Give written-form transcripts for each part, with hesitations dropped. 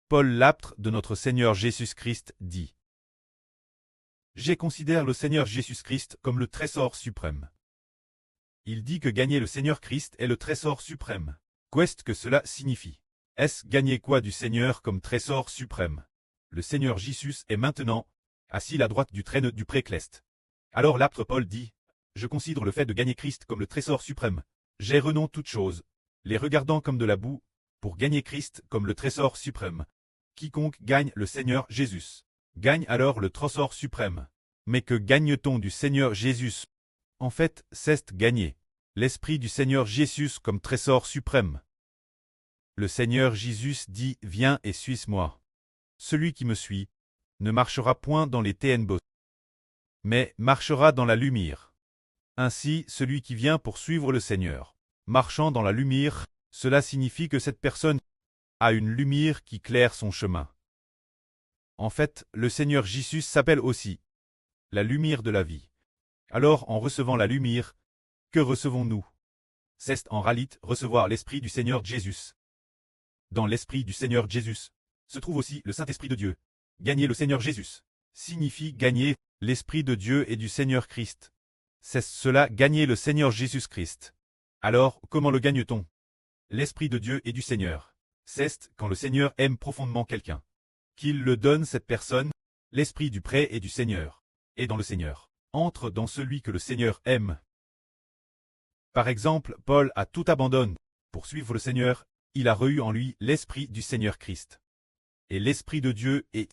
Paul l'apôtre de notre Seigneur Jésus-Christ dit: Je considère le Seigneur Jésus-Christ comme le trésor suprême. Il dit que gagner le Seigneur Christ est le trésor suprême. Qu'est-ce que cela signifie? Est-ce gagner quoi du Seigneur comme trésor suprême? Le Seigneur Jésus est maintenant assis à la droite du trône du Précleste. Alors l'apôtre Paul dit: Je considère le fait de gagner Christ comme le trésor suprême. J'ai renoncé toutes choses, les regardant comme de la boue, pour gagner Christ comme le trésor suprême. Quiconque gagne le Seigneur Jésus gagne alors le trésor suprême. Mais que gagne-t-on du Seigneur Jésus? En fait, c'est gagner l'Esprit du Seigneur Jésus comme trésor suprême. Le Seigneur Jésus dit: Viens et suis-moi. Celui qui me suit ne marchera point dans les ténèbres, mais marchera dans la lumière. Ainsi, celui qui vient pour suivre le Seigneur, marchant dans la lumière, cela signifie que cette personne a une lumière qui claire son chemin. En fait, le Seigneur Jésus s'appelle aussi la lumière de la vie. Alors, en recevant la lumière, que recevons-nous? C'est en réalité recevoir l'Esprit du Seigneur Jésus. Dans l'Esprit du Seigneur Jésus se trouve aussi le Saint-Esprit de Dieu. Gagner le Seigneur Jésus signifie gagner l'Esprit de Dieu et du Seigneur Christ. C'est cela, gagner le Seigneur Jésus-Christ. Alors, comment le gagne-t-on? L'Esprit de Dieu et du Seigneur. C'est quand le Seigneur aime profondément quelqu'un, qu'il le donne cette personne, l'Esprit du prêt et du Seigneur, et dans le Seigneur, entre dans celui que le Seigneur aime. Par exemple, Paul a tout abandonné pour suivre le Seigneur, il a reçu en lui l'Esprit du Seigneur Christ. Et l'Esprit de Dieu et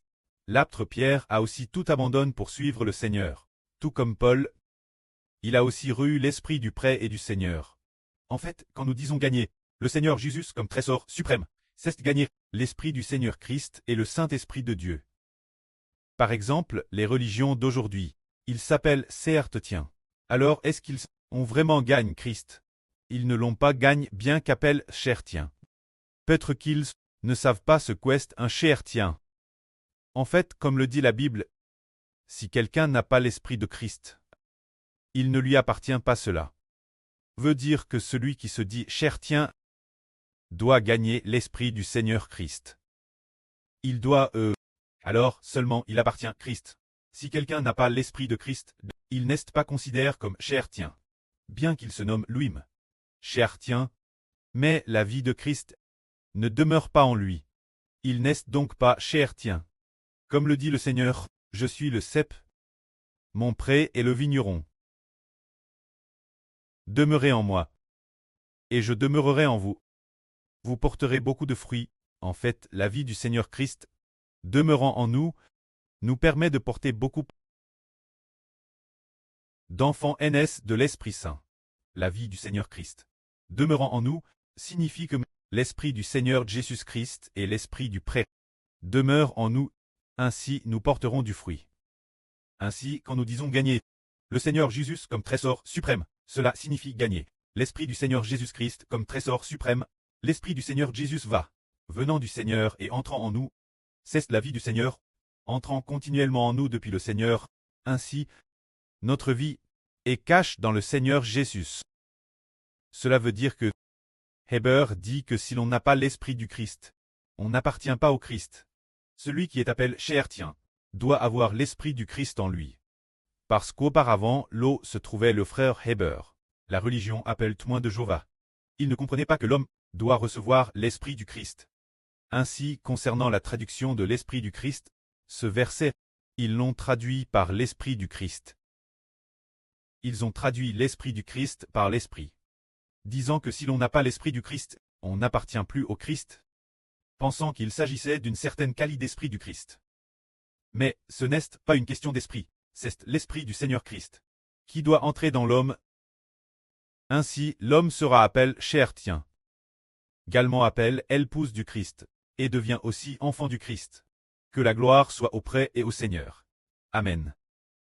l'apôtre Pierre a aussi tout abandonné pour suivre le Seigneur. Tout comme Paul, il a aussi reçu l'Esprit du prêt et du Seigneur. En fait, quand nous disons gagner le Seigneur Jésus comme trésor suprême, c'est gagner l'Esprit du Seigneur Christ et le Saint-Esprit de Dieu. Par exemple, les religions d'aujourd'hui, ils s'appellent chrétiens. Alors est-ce qu'ils ont vraiment gagné Christ? Ils ne l'ont pas gagné bien qu'appellent chrétiens. Peut-être qu'ils ne savent pas ce qu'est un chrétien. En fait, comme le dit la Bible, si quelqu'un n'a pas l'Esprit de Christ, il ne lui appartient pas cela. Veut dire que celui qui se dit chrétien doit gagner l'Esprit du Seigneur Christ. Il doit, alors seulement il appartient à Christ. Si quelqu'un n'a pas l'Esprit de Christ, il n'est pas considéré comme chrétien, bien qu'il se nomme lui-même chrétien, mais la vie de Christ ne demeure pas en lui. Il n'est donc pas chrétien. Comme le dit le Seigneur, je suis le cep, mon pré est le vigneron. Demeurez en moi, et je demeurerai en vous. Vous porterez beaucoup de fruits. En fait, la vie du Seigneur Christ, demeurant en nous, nous permet de porter beaucoup d'enfants NS de l'Esprit Saint. La vie du Seigneur Christ, demeurant en nous, signifie que l'Esprit du Seigneur Jésus-Christ et l'Esprit du prêt demeurent en nous, ainsi nous porterons du fruit. Ainsi, quand nous disons gagner le Seigneur Jésus comme trésor suprême, cela signifie gagner l'Esprit du Seigneur Jésus-Christ comme trésor suprême. L'Esprit du Seigneur Jésus venant du Seigneur et entrant en nous. C'est la vie du Seigneur, entrant continuellement en nous depuis le Seigneur. Ainsi, notre vie est cachée dans le Seigneur Jésus. Cela veut dire que Héber dit que si l'on n'a pas l'Esprit du Christ, on n'appartient pas au Christ. Celui qui est appelé chrétien doit avoir l'Esprit du Christ en lui. Parce qu'auparavant, l'eau se trouvait le frère Héber. La religion appelle témoin de Jéhovah. Il ne comprenait pas que l'homme doit recevoir l'Esprit du Christ. Ainsi, concernant la traduction de l'Esprit du Christ, ce verset, ils l'ont traduit par l'Esprit du Christ. Ils ont traduit l'Esprit du Christ par l'Esprit, disant que si l'on n'a pas l'Esprit du Christ, on n'appartient plus au Christ, pensant qu'il s'agissait d'une certaine qualité d'Esprit du Christ. Mais ce n'est pas une question d'esprit, c'est l'Esprit du Seigneur Christ, qui doit entrer dans l'homme. Ainsi, l'homme sera appelé chrétien. Également appelle épouse du Christ, et devient aussi enfant du Christ. Que la gloire soit auprès et au Seigneur. Amen.